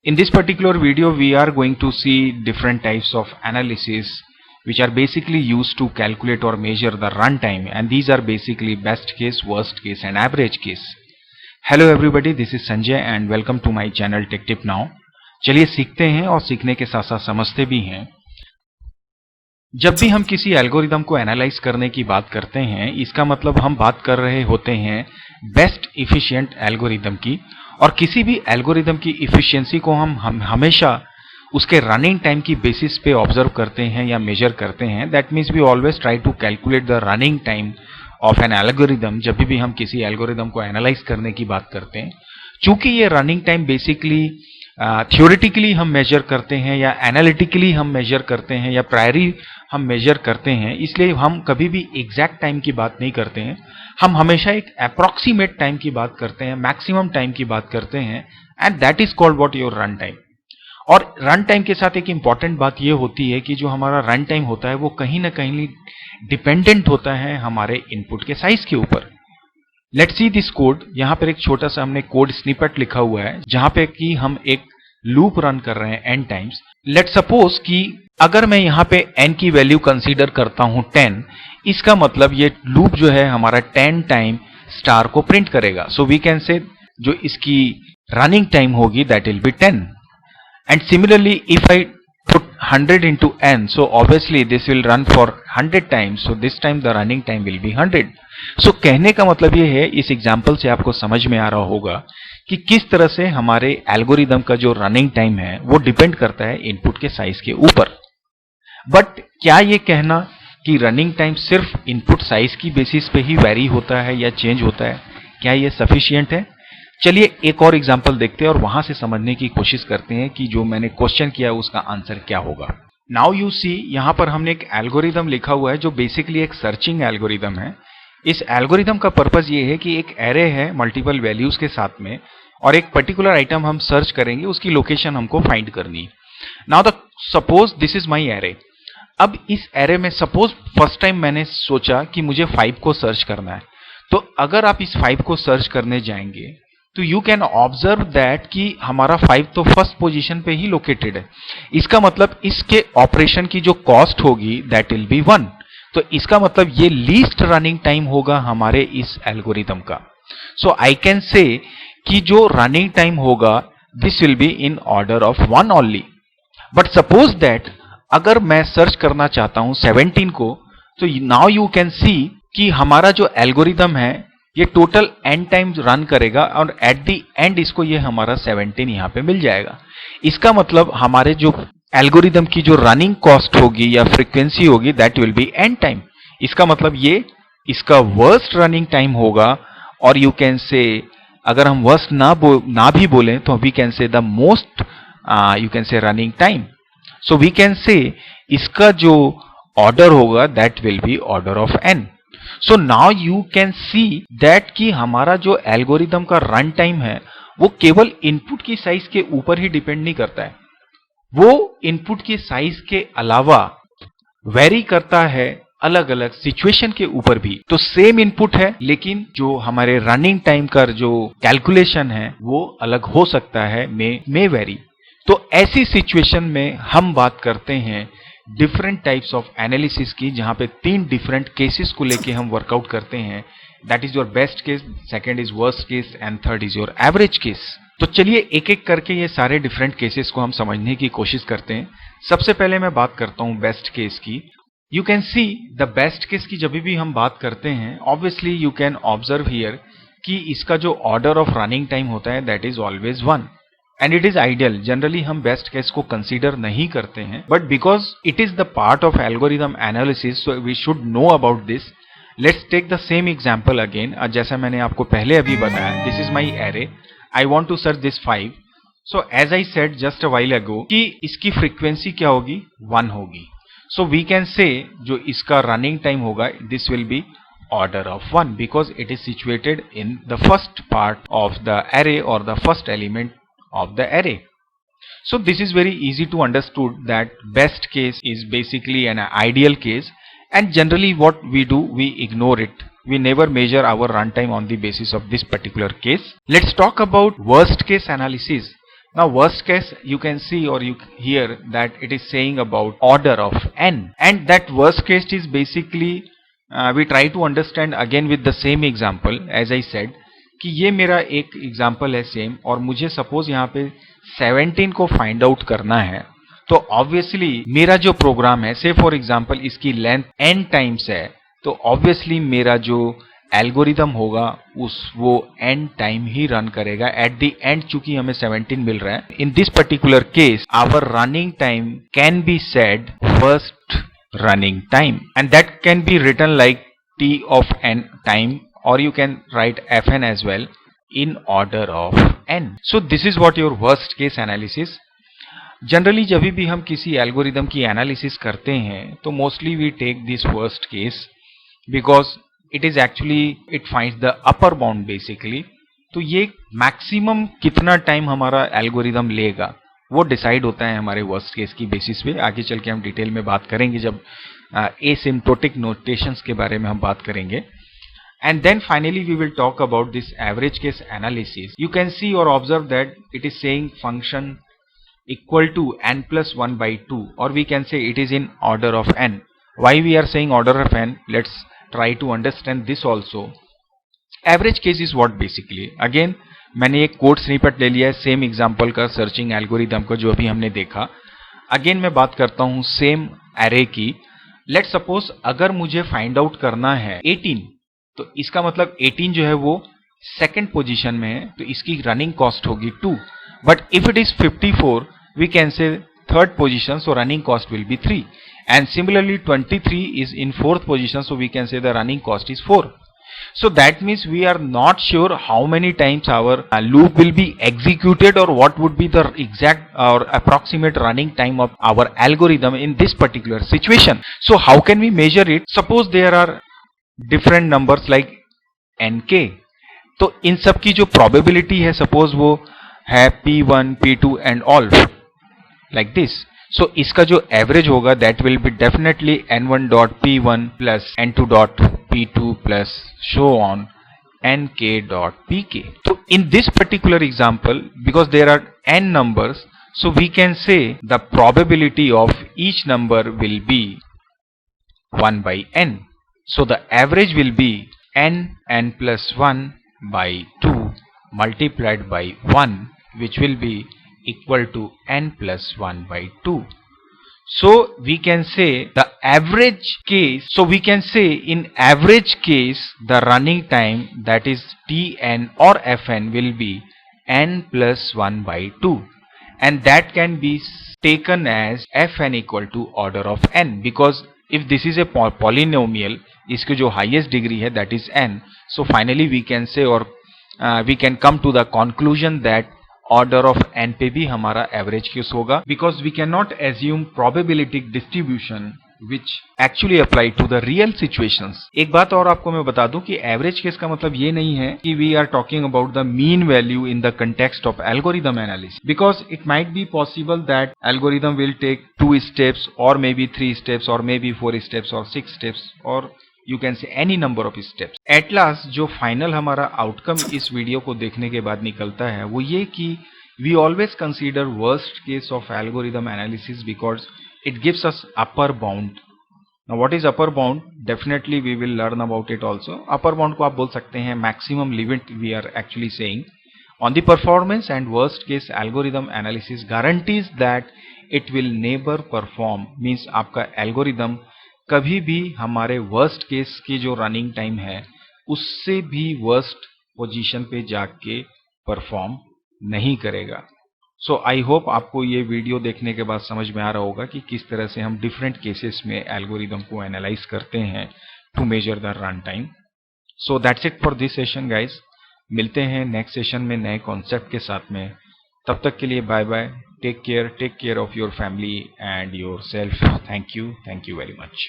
In this particular video, we are going to see different types of analysis which are basically used to calculate or measure the runtime, and these are basically best case, worst case and average case. Hello everybody, this is Sanjay and welcome to my channel Tech Tip Now. चलिए सीखते हैं और सीखने के साथ साथ समझते भी हैं। जब भी हम किसी एल्गोरिदम को एनालाइज करने की बात करते हैं, इसका मतलब हम बात कर रहे होते हैं बेस्ट इफिशिएंट एल्गोरिदम की, और किसी भी एल्गोरिदम की इफिशिएंसी को हम हमेशा उसके रनिंग टाइम की बेसिस पे ऑब्जर्व करते हैं या मेजर करते हैं। That means we always try to calculate the running time of an algorithm जब भी हम किसी एल्गोरिदम को एनालाइज करने की बात करते हैं। चूंकि ये रनिंग टाइम बेसिकली थ्योरेटिकली हम मेजर करते हैं या एनालिटिकली हम मेजर करते हैं या प्रायरी हम मेजर करते हैं, इसलिए हम कभी भी एग्जैक्ट टाइम की बात नहीं करते हैं। हम हमेशा एक अप्रॉक्सीमेट टाइम की बात करते हैं, मैक्सिमम टाइम की बात करते हैं, and that is called what your run time. और रन टाइम के साथ एक इंपॉर्टेंट बात यह होती है कि जो हमारा रन टाइम होता है वो कहीं ना कहीं डिपेंडेंट होता है हमारे इनपुट के साइज के ऊपर। Let's see this code. यहाँ पर एक छोटा सा हमने कोड स्निपेट लिखा हुआ है जहां पे कि हम एक लूप रन कर रहे हैं n टाइम्स। लेट्स सपोज कि अगर मैं यहाँ पे n की वैल्यू कंसीडर करता हूं 10, इसका मतलब ये लूप जो है हमारा 10 टाइम स्टार को प्रिंट करेगा। सो वी कैन से जो इसकी रनिंग टाइम होगी that will B 10। And similarly if I put 100 into n, so obviously this will run for 100 times, so this time the running time will be 100. So कहने का मतलब ये है, इस एग्जाम्पल से आपको समझ में आ रहा होगा कि किस तरह से हमारे एल्गोरिदम का जो रनिंग टाइम है वो डिपेंड करता है इनपुट के साइज के ऊपर। बट क्या ये कहना कि रनिंग टाइम सिर्फ इनपुट साइज की बेसिस पे ही वेरी होता है या चेंज होता है, क्या ये सफिशिएंट है? चलिए एक और एग्जांपल देखते हैं और वहां से समझने की कोशिश करते हैं कि जो मैंने क्वेश्चन किया है उसका आंसर क्या होगा। नाउ यू सी, यहां पर हमने एक एल्गोरिदम लिखा हुआ है जो बेसिकली एक सर्चिंग एल्गोरिदम है। इस एल्गोरिदम का पर्पस ये है कि एक एरे है मल्टीपल वैल्यूज के साथ में, और एक पर्टिकुलर आइटम हम सर्च करेंगे, उसकी लोकेशन हमको फाइंड करनी है। Now the suppose this is my array. अब इस एरे में सपोज फर्स्ट टाइम मैंने सोचा कि मुझे 5 को सर्च करना है, तो अगर आप इस 5 को सर्च करने जाएंगे तो यू कैन ऑब्जर्व दैट कि हमारा 5 तो फर्स्ट पोजीशन पे ही लोकेटेड है। इसका मतलब इसके ऑपरेशन की जो कॉस्ट होगी दैट विल बी 1। तो इसका मतलब ये लीस्ट रनिंग टाइम होगा हमारे इस एल्गोरिदम का। सो आई कैन से कि जो रनिंग टाइम होगा this will be in order of 1 only. But suppose that अगर मैं सर्च करना चाहता हूं 17 को, तो नाउ यू कैन सी कि हमारा जो एल्गोरिदम है ये टोटल n टाइम्स रन करेगा और एट द एंड इसको ये हमारा 17 यहाँ पे मिल जाएगा। इसका मतलब हमारे जो एल्गोरिदम की जो रनिंग कॉस्ट होगी या फ्रीक्वेंसी होगी that will B n time. इसका मतलब ये इसका वर्स्ट रनिंग टाइम होगा, और यू कैन से अगर हम वर्स्ट ना भी बोलें तो we can say the most you can say running time. So we can say इसका जो ऑर्डर होगा that will be order of n। So now you can see that कि हमारा जो एल्गोरिदम का रन टाइम है वो केवल इनपुट की साइज के ऊपर ही डिपेंड नहीं करता है, वो इनपुट की साइज के अलावा वेरी करता है अलग अलग सिचुएशन के ऊपर भी। तो सेम इनपुट है लेकिन जो हमारे रनिंग टाइम का जो कैलकुलेशन है वो अलग हो सकता है, मे वेरी। तो ऐसी सिचुएशन में हम बात करते हैं डिफरेंट टाइप्स ऑफ एनालिसिस की, जहां पे 3 डिफरेंट केसेस को लेके हम वर्कआउट करते हैं। That is your best case, second is worst case and third is your average case. तो चलिए एक एक करके ये सारे डिफरेंट केसेस को हम समझने की कोशिश करते हैं। सबसे पहले मैं बात करता हूं बेस्ट केस की। You can see the best case की जब भी हम बात करते हैं, obviously you can observe here कि इसका जो ऑर्डर ऑफ रनिंग टाइम होता है that is always 1 and it is ideal. Generally हम बेस्ट केस को कंसीडर नहीं करते हैं, but because it is the part of algorithm analysis so we should know about this. Let's take the same example again. जैसा मैंने आपको पहले अभी बताया, this is my array, I want to search this 5। So as I said just a while ago कि इसकी frequency क्या होगी, 1 होगी। सो वी कैन से जो इसका रनिंग टाइम होगा this will be order of 1 because it is situated in the first part of the array or the first element of the array. So this is very easy to understood that best case is basically an ideal case, and generally what we do, we ignore it. We never measure our runtime on the basis of this particular case. Let's talk about worst case analysis. Now worst case, you can see or you hear that it is saying about order of n, and that worst case is basically we try to understand again with the same example as I said कि ये मेरा एक example है same, और मुझे suppose यहाँ पे 17 को फाइंड आउट करना है, तो ऑब्वियसली मेरा जो प्रोग्राम है, से फॉर एग्जाम्पल इसकी लेंथ n टाइम्स है, तो ऑब्वियसली मेरा जो एल्गोरिदम होगा वो n टाइम ही रन करेगा एट द एंड, चूंकि हमें 17 मिल रहा है. In this particular case our running time can be said first running time, and that can be written like t of n time, or you can write fn as well in order of n. So this is what your worst case analysis. Generally जब भी हम किसी algorithm की analysis करते हैं तो mostly we take this worst case because it is actually it finds the upper bound basically. तो ये मैक्सिमम कितना टाइम हमारा एल्गोरिदम लेगा वो डिसाइड होता है हमारे वर्स्ट केस की बेसिस पे. आगे चल के हम डिटेल में बात करेंगे जब एसिम्प्टोटिक नोटेशंस के बारे में हम बात करेंगे. And then finally we will talk about this average case analysis. You can see or observe that it is saying function equal to n plus 1 by 2, or we can say it is in order of n. Why we are saying order of n? Let's try to understand this also. Average case is what basically? Again मैंने एक code snippet ले लिया है same example का, searching algorithm का जो अभी हमने देखा. अगेन मैं बात करता हूं सेम एरे की. लेट्स सपोज अगर मुझे फाइंड आउट करना है 18, तो इसका मतलब 18 जो है वो सेकंड पोजीशन में है, तो इसकी रनिंग कॉस्ट होगी 2. But if it is 54 we can say third position, so running cost will be 3. And similarly 23 is in fourth position, so we can say the running cost is 4. So that means we are not sure how many times our loop will be executed or what would be the exact or approximate running time of our algorithm in this particular situation. So how can we measure it? Suppose there are different numbers like nk. तो इन सब की जो probability है suppose वो है p1, p2 and all like this. So इसका जो average होगा that will be definitely n1 dot p1 plus n2 dot p2 plus so on nk dot pk. So in this particular example, because there are n numbers, so we can say the probability of each number will be 1 by n. So the average will be n plus 1 by 2 multiplied by 1, which will be equal to n plus 1 by 2. So we can say the average case, so we can say in average case the running time, that is tn or fn, will be n plus 1 by 2, and that can be taken as fn equal to order of n, because if this is a polynomial, इसकी जो highest degree है that is n. So finally we can say or we can come to the conclusion that order of n पे भी हमारा average case होगा, because we can not assume probabilistic distribution which actually apply to the real situations. एक बात और आपको मैं बता दूं कि एवरेज केस का मतलब ये नहीं है कि we are talking about the mean value in the context of algorithm analysis, because it might be possible that algorithm will take 2 steps और मे बी 3 स्टेप्स और मे बी 4 स्टेप्स और 6 steps और you can say any number of steps. At last जो final हमारा outcome इस video को देखने के बाद निकलता है वो ये कि we always consider worst case of algorithm analysis because it gives us upper bound. Now what is upper bound? Definitely we will learn about it also. Upper bound को आप बोल सकते हैं maximum limit we are actually saying on the performance, and worst case algorithm analysis guarantees that it will never perform, means आपका algorithm कभी भी हमारे worst case की जो रनिंग टाइम है उससे भी वर्स्ट पोजीशन पे जाके परफॉर्म नहीं करेगा. सो आई होप आपको ये वीडियो देखने के बाद समझ में आ रहा होगा कि किस तरह से हम डिफरेंट केसेस में एल्गोरिदम को एनालाइज करते हैं to measure the run time. So that's it for this session guys. मिलते हैं नेक्स्ट सेशन में नए कॉन्सेप्ट के साथ में. तब तक के लिए bye bye. Take care of your family and yourself. Thank you very much.